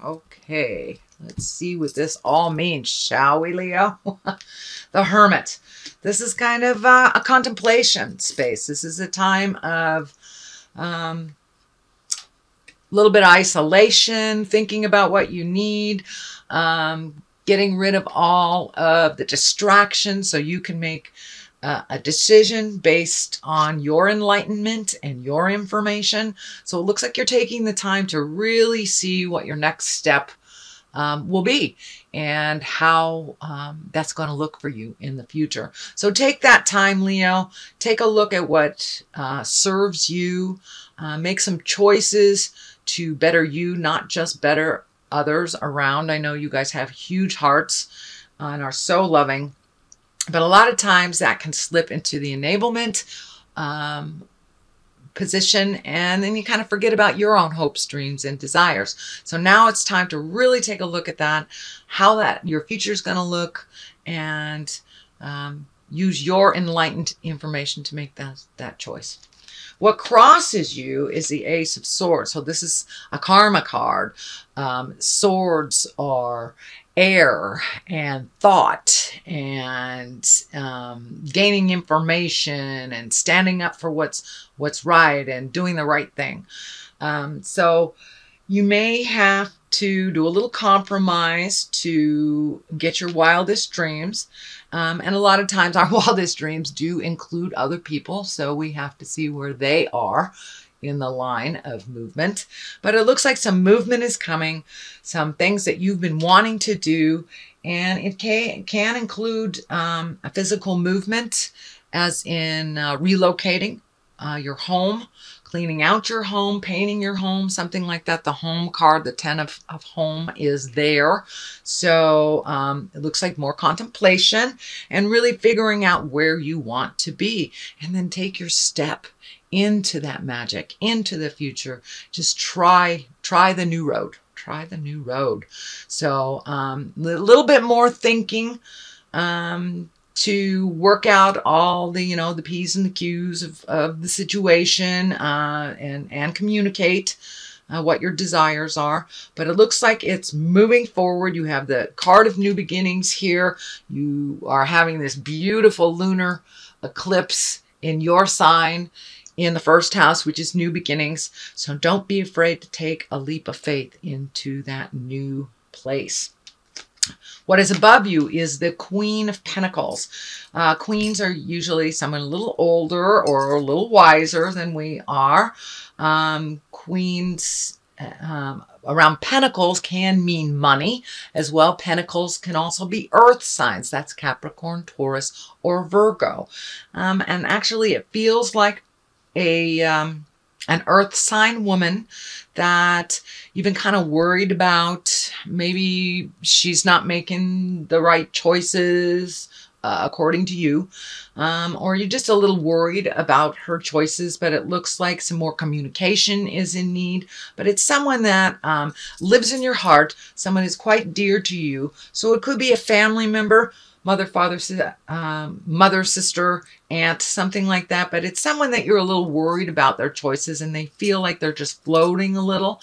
Okay, let's see what this all means, shall we, Leo? The Hermit. This is kind of a contemplation space. This is a time of a little bit of isolation, thinking about what you need, getting rid of all of the distractions so you can make a decision based on your enlightenment and your information. So it looks like you're taking the time to really see what your next step will be and how that's going to look for you in the future. So take that time, Leo. Take a look at what serves you. Make some choices to better you, not just better others around. I know you guys have huge hearts and are so loving. But a lot of times that can slip into the enablement position, and then you kind of forget about your own hopes, dreams, and desires. So now it's time to really take a look at that, how that your future is going to look, and use your enlightened information to make that choice. What crosses you is the Ace of Swords. So this is a karma card. Swords are air and thought and gaining information and standing up for what's right and doing the right thing. So you may have to do a little compromise to get your wildest dreams. And a lot of times our wildest dreams do include other people. So we have to see where they are in the line of movement. But it looks like some movement is coming, some things that you've been wanting to do. And it can include a physical movement, as in relocating your home, cleaning out your home, painting your home, something like that. The home card, the 10 of home, is there. So it looks like more contemplation and really figuring out where you want to be. And then take your step into that magic, into the future. Just try the new road. Try the new road. So a little bit more thinking to work out all the, the P's and the Q's of the situation and communicate what your desires are. But it looks like it's moving forward. You have the card of new beginnings here. You are having this beautiful lunar eclipse in your sign in the first house, which is new beginnings. So don't be afraid to take a leap of faith into that new place. What is above you is the Queen of Pentacles. Queens are usually someone a little older or a little wiser than we are. Queens around Pentacles can mean money as well. Pentacles can also be earth signs. That's Capricorn, Taurus, or Virgo. And actually it feels like an earth sign woman that you've been kind of worried about. Maybe she's not making the right choices according to you, or you're just a little worried about her choices, but it looks like some more communication is in need. But it's someone that lives in your heart, someone who's quite dear to you. So it could be a family member, mother, father, mother, sister, aunt, something like that. But it's someone that you're a little worried about their choices and they feel like they're just floating a little.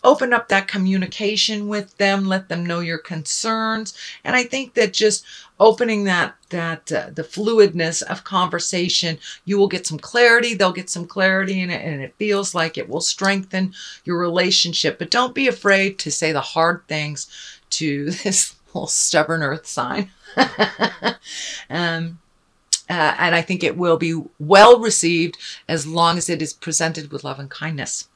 Open up that communication with them. Let them know your concerns. And I think that just opening the fluidness of conversation, you will get some clarity. They'll get some clarity in it, and it feels like it will strengthen your relationship. But don't be afraid to say the hard things to this little stubborn earth sign. And I think it will be well received as long as it is presented with love and kindness.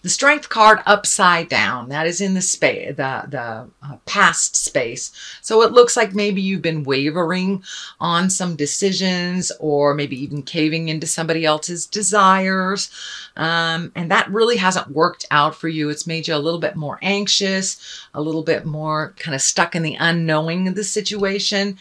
The Strength card upside down, that is in the space, the past space. So it looks like maybe you've been wavering on some decisions, or maybe even caving into somebody else's desires. And that really hasn't worked out for you. It's made you a little bit more anxious, a little bit more kind of stuck in the unknowing of the situation.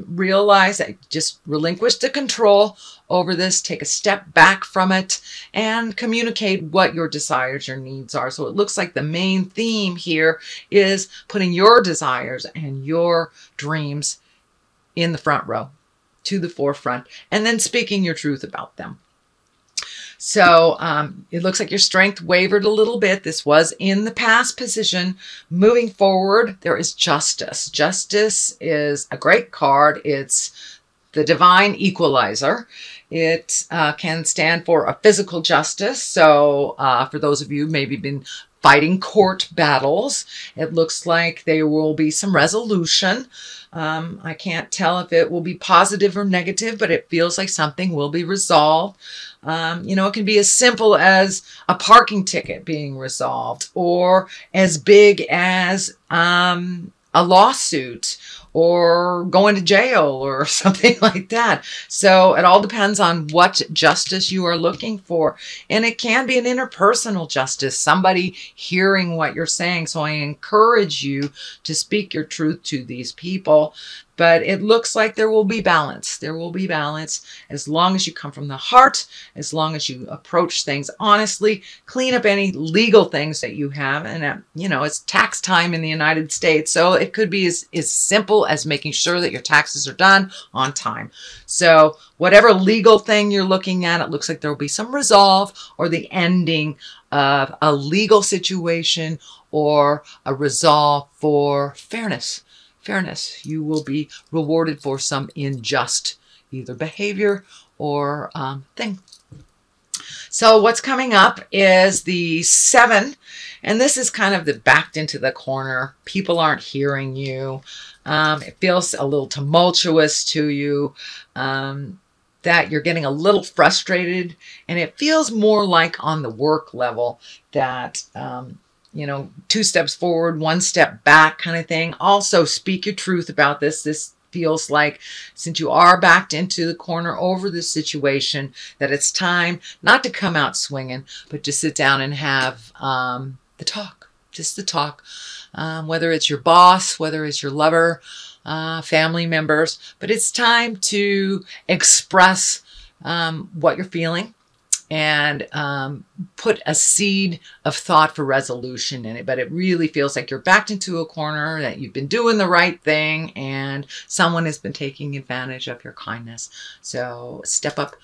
Realize that just relinquish the control over this, take a step back from it, and communicate what your desires, your needs are. So it looks like the main theme here is putting your desires and your dreams in the front row, to the forefront, and then speaking your truth about them. So it looks like your strength wavered a little bit. This was in the past position. Moving forward, there is justice. Justice is a great card. It's the divine equalizer. It can stand for a physical justice. So for those of you maybe been fighting court battles, it looks like there will be some resolution. I can't tell if it will be positive or negative, but it feels like something will be resolved. You know, it can be as simple as a parking ticket being resolved, or as big as a lawsuit, or going to jail or something like that. So it all depends on what justice you are looking for. And it can be an interpersonal justice, somebody hearing what you're saying. So I encourage you to speak your truth to these people. But it looks like there will be balance. There will be balance as long as you come from the heart, as long as you approach things honestly, clean up any legal things that you have. And, you know, it's tax time in the United States. So it could be as simple as making sure that your taxes are done on time. So whatever legal thing you're looking at, it looks like there will be some resolve or the ending of a legal situation or a resolve for fairness. Fairness. You will be rewarded for some unjust either behavior or thing. So what's coming up is the 7, and this is kind of the backed into the corner. People aren't hearing you. It feels a little tumultuous to you, that you're getting a little frustrated, and it feels more like on the work level that you know, 2 steps forward, 1 step back kind of thing. Also, speak your truth about this. This feels like, since you are backed into the corner over this situation, that it's time not to come out swinging, but to sit down and have the talk, just the talk. Whether it's your boss, whether it's your lover, family members, but it's time to express what you're feeling, and put a seed of thought for resolution in it. But it really feels like you're backed into a corner, that you've been doing the right thing, and someone has been taking advantage of your kindness. So step up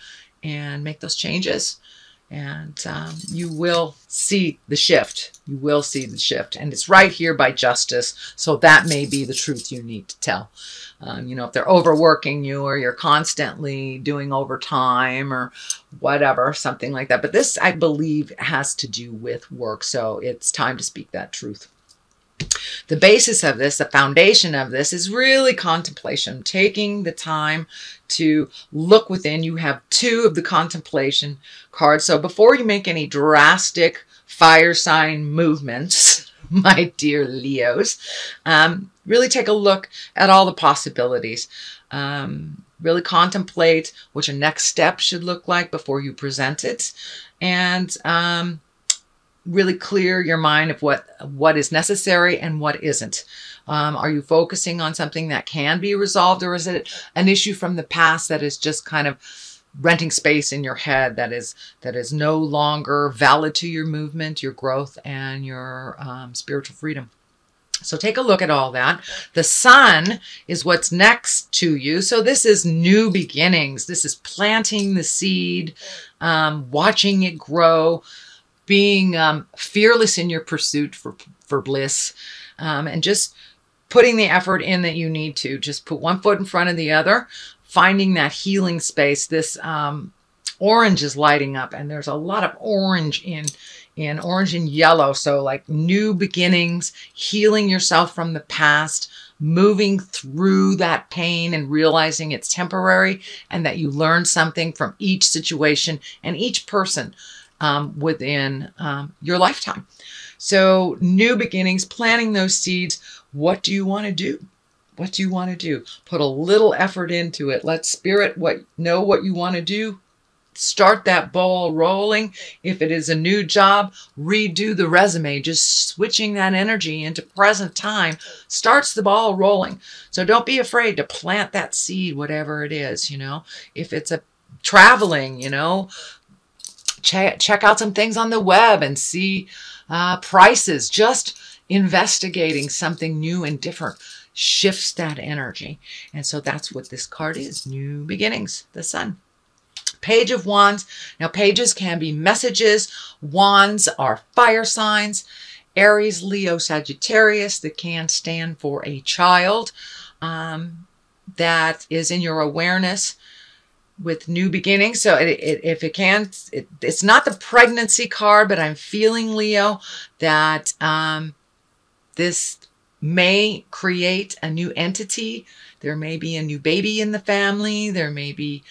and make those changes, and you will see the shift. You will see the shift. And it's right here by justice. So that may be the truth you need to tell. You know, if they're overworking you, or you're constantly doing overtime or whatever, something like that. But this, I believe, has to do with work. So it's time to speak that truth. The basis of this, the foundation of this, is really contemplation, taking the time to look within. You have 2 of the contemplation cards. So before you make any drastic fire sign movements, my dear Leos, really take a look at all the possibilities. Really contemplate what your next step should look like before you present it. And really clear your mind of what is necessary and what isn't. Are you focusing on something that can be resolved, or is it an issue from the past that is just kind of renting space in your head, that is no longer valid to your movement, your growth, and your spiritual freedom? So take a look at all that. The sun is what's next to you. So this is new beginnings. This is planting the seed, watching it grow, being fearless in your pursuit for bliss, and just putting the effort in that you need to. Just put 1 foot in front of the other, finding that healing space. This orange is lighting up, and there's a lot of orange in orange and yellow. So like new beginnings, healing yourself from the past, moving through that pain and realizing it's temporary, and that you learn something from each situation and each person within your lifetime. So new beginnings, planting those seeds. What do you want to do? What do you want to do? Put a little effort into it. Let spirit know what you want to do. Start that ball rolling. If it is a new job, redo the resume. Just switching that energy into present time starts the ball rolling. So don't be afraid to plant that seed, whatever it is, you know. If it's a traveling, you know, check out some things on the web and see prices. Just investigating something new and different shifts that energy. And so that's what this card is. New beginnings, the sun. Page of Wands. Now, pages can be messages. Wands are fire signs. Aries, Leo, Sagittarius, that can stand for a child that is in your awareness with new beginnings. So if it can, it's not the pregnancy card, but I'm feeling, Leo, that this may create a new entity. There may be a new baby in the family. There may be,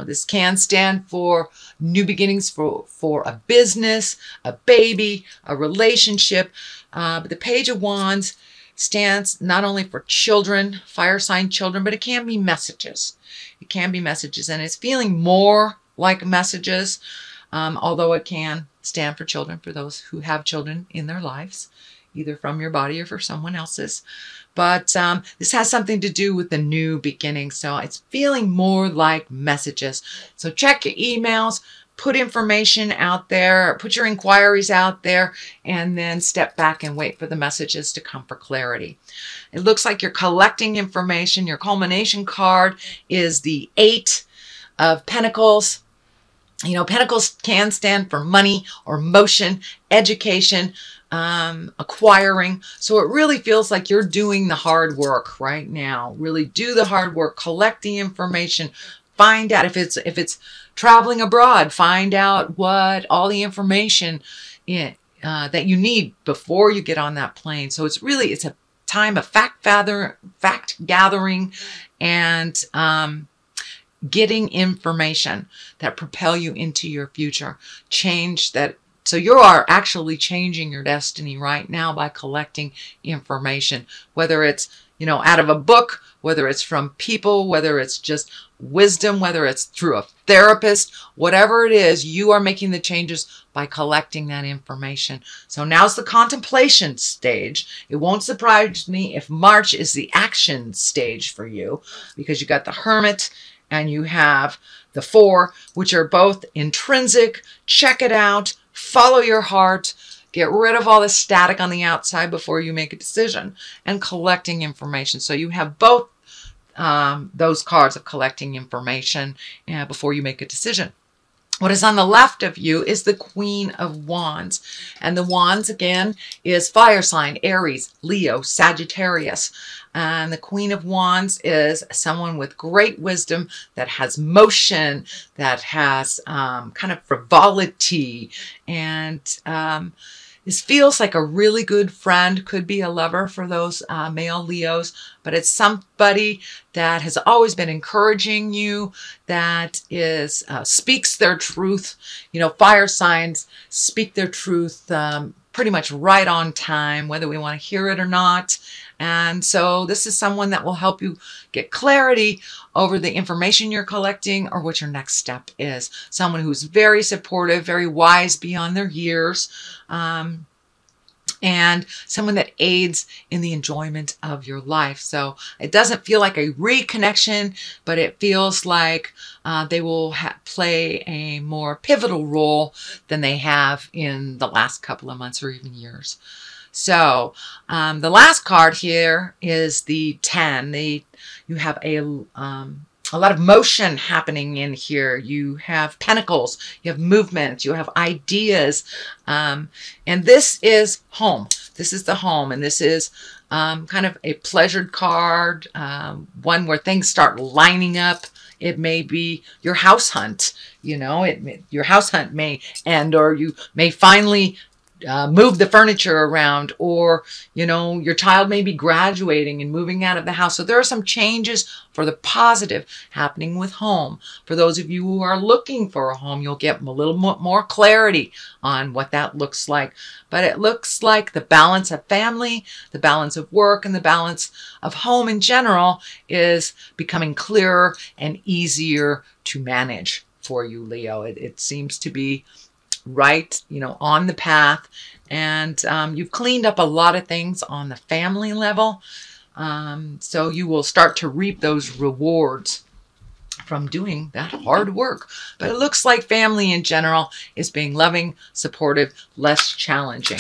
this can stand for new beginnings for a business, a baby, a relationship. But the Page of Wands stands not only for children, fire sign children, but it can be messages. It can be messages, and it's feeling more like messages, although it can stand for children, for those who have children in their lives, either from your body or for someone else's. But this has something to do with the new beginning. So it's feeling more like messages. So check your emails, put information out there, put your inquiries out there, and then step back and wait for the messages to come for clarity. It looks like you're collecting information. Your culmination card is the 8 of Pentacles. You know, Pentacles can stand for money or motion, education, acquiring. So it really feels like you're doing the hard work right now. Really do the hard work, collect the information, find out if it's traveling abroad, find out what all the information that you need before you get on that plane. So it's a time of fact gathering and getting information that propel you into your future. So you are actually changing your destiny right now by collecting information, whether it's, out of a book, whether it's from people, whether it's just wisdom, whether it's through a therapist, whatever it is, you are making the changes by collecting that information. So now's the contemplation stage. It won't surprise me if March is the action stage for you, because you got the Hermit and you have the 4, which are both intrinsic. Check it out. Follow your heart. Get rid of all the static on the outside before you make a decision, and collecting information. So you have both those cards of collecting information before you make a decision. What is on the left of you is the Queen of Wands. And the Wands, again, is fire sign, Aries, Leo, Sagittarius. And the Queen of Wands is someone with great wisdom, that has motion, that has kind of frivolity, and this feels like a really good friend. Could be a lover for those male Leos, but it's somebody that has always been encouraging you, that is speaks their truth. Fire signs speak their truth pretty much right on time, whether we want to hear it or not. And so this is someone that will help you get clarity over the information you're collecting or what your next step is. Someone who's very supportive, very wise beyond their years, and someone that aids in the enjoyment of your life. So it doesn't feel like a reconnection, but it feels like they will play a more pivotal role than they have in the last couple of months or even years. So the last card here is the 10. You have a lot of motion happening in here. You have pentacles, you have movement, you have ideas. And this is home. This is the home. And this is kind of a pleasured card, one where things start lining up. It may be your house hunt, your house hunt may end, or you may finally move the furniture around, or, your child may be graduating and moving out of the house. So there are some changes for the positive happening with home. For those of you who are looking for a home, you'll get a little more clarity on what that looks like. But it looks like the balance of family, the balance of work, and the balance of home in general is becoming clearer and easier to manage for you, Leo. It seems to be right, on the path, and you've cleaned up a lot of things on the family level, so you will start to reap those rewards from doing that hard work. But it looks like family in general is being loving, supportive, less challenging.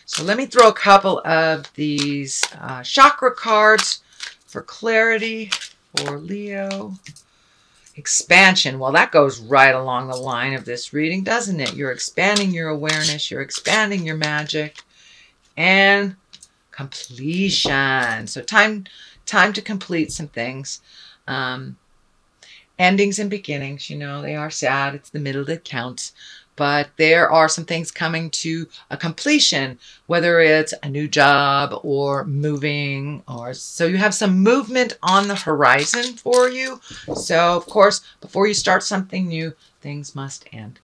So let me throw a couple of these chakra cards for clarity for Leo. Expansion. Well, that goes right along the line of this reading, doesn't it? You're expanding your awareness. You're expanding your magic. And completion. So time to complete some things. Endings and beginnings, you know, they are sad. It's the middle that counts. But there are some things coming to a completion, whether it's a new job or moving, or so you have some movement on the horizon for you. So, of course, before you start something new, things must end.